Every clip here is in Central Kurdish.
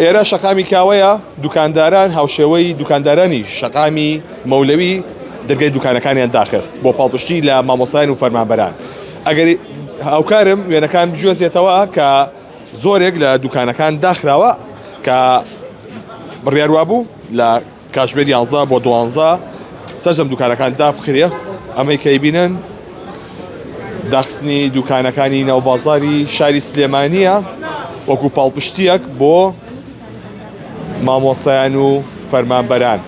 ئێرە شەقامی کاوەیە دوکانداران هاوشێوەی دوکاندارانی شەقامی مەولەوی دەرگای دوکانەکانیان داخست بۆ پاڵپشتی لە مامۆسایان و فەرمانبەران. ئەگەر هاوکارم وێنەکان بجوێزێتەوە کە زۆرێک لە دوکانەکان داخراوە کە بڕیاروا بوو لە کاتژمێر 11 بۆ 12 سەرجەم دوکانەکان دابخرێ. ئەمەی کەیبینن داخستنی دوکانەکانی ناوبازاری شاری سلێمانیە وەکو پاڵپشتیەک بۆ مامۆسایان و فەرمانبەران.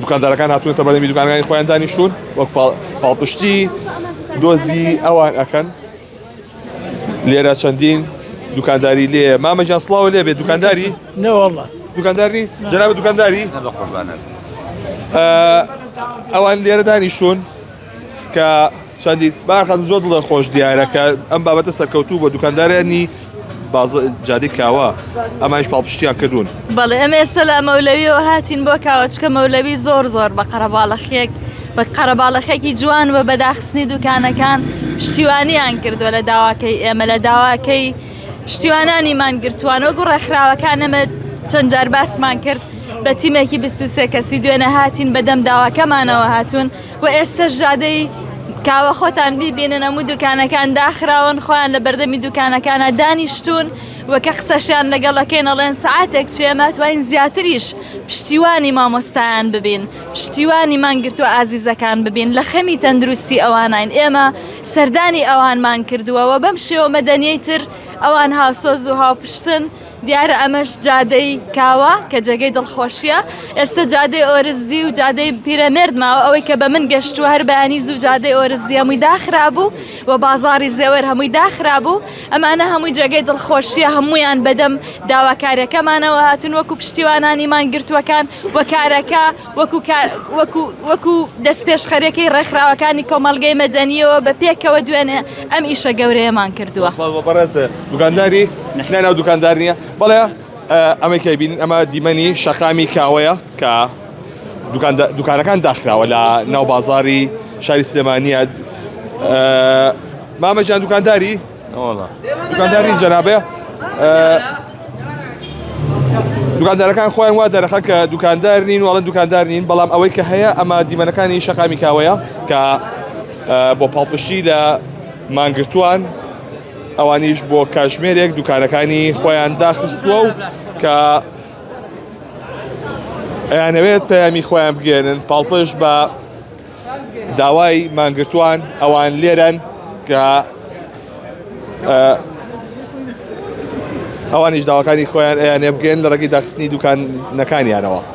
دوکاندارەکان هاتوونەتە بەردەمی دوکانەکانی خۆیان دانیشتون وەکو پاڵپشتی دۆزی ئەوان ئەکەن. لێرە چەندین دوکانداری لێ مامەجان سڵاوە لێ بێت دوکانداری نەوەڵڵە دوکانداری جەنابەت دوکانداری ئەوان لێرە دانیشتون کە چەندی باخەن زۆر دڵە خۆش دیارە کە ئەم بابەتە سەرکەوتوو بە دوکاندارانی جادی کاوە ئەمانش پاڵپشتیان کردوون. بەڵێ ئەمە ئێستا لە مەولەویەوە هاتین بۆ کاوەچکە مەولەوی زۆر بە قەرەباڵەخێک بە قەرەباڵەخێکی جوان و بە داخستنی دوکانەکان پشتیوانیان کردووە لە داواکەی ئێمە لە داواکەی پشتیوانانیمان گرتووان وەکو ڕێکخراوەکان ئەمە چەند جار باسمان کرد بە تیمێکی 23 کەسی دوێنە هاتین بەدەم داواکەمانەوە هاتوون و ئێستا ژادەی کاوە خۆتان بیبینن هەموو دوکانەکان داخراون خۆیان لە بەردەمی دوکانەکانە دانیشتون وەکە قسەشیان لەگەڵەکەین ئەڵێن سەعاتێک چێمە توانین زیاتریش پشتیوانی مامۆستایان ببین پشتیوانی مانگرتووە ئازیزەکان ببین لە خەمی تەندروستی ئەوانین ئێمە سەردانی ئەوانمان کردووەوە بەم شێوە مەدەنیەی تر ئەوان هاوسۆز و هاوپشتن. دیارە ئەمەش جادەی کاوە کە جێگەی دڵخۆشیە ئێستا جادەی ئۆرزدی و جادەی پیرەمێرد ماوە ئەوەی کە بە من گەشتووە هەر بەیانی زوو جادەی ئۆرزدی هەمووی داخرابوو و بازاڕی زێوەر هەمووی داخرابوو. ئەمانە هەمووی جێگەی دڵخۆشیە هەمویان بەدەم داواکاریەکەمانەوە هاتون وەکو پشتیوانانیمان گرتووەکان وەکارەکە وەکو دەست پێشخەرەکەی ڕێکخراوەکانی کۆمەڵگەی مەدەنیەوە بە پێکەوە دوێنێ ئەم ئیشە گەورەیەمان کردووە. بەڕێزە دوکانداری نەناو دوکاندار نییە بەڵێ ئەمە کەبین ئەمە دیمەنی شەقامی کاوەیە کە دوکانەکان داخراوە لە ناو بازاری شاری سلێمانیە. مامەجان دوکانداری دوکانداری جەنابێ دوکاندارەکان خۆیان وا دەرەخە کە دوکاندار نین وڵە دوکاندار نین بەڵام ئەوەی کە هەیە ئەمە دیمەنەکانی شەقامی کاوەیە کە بۆ پاڵپشتی لە مانگرتووان ئەوانیش بۆ کاتژمێرێک دوکانەکانی خۆیان داخستووە و کە ئەیانەوێت پەیامی خۆیان بگێنن پاڵپشت بە داوای مانگرتووان ئەوان لێرەن کە ئەوانیش داواکانی خۆیان ئەیانێ بگەن لە ڕێگەی داخستنی دوکانەکانیانەوە.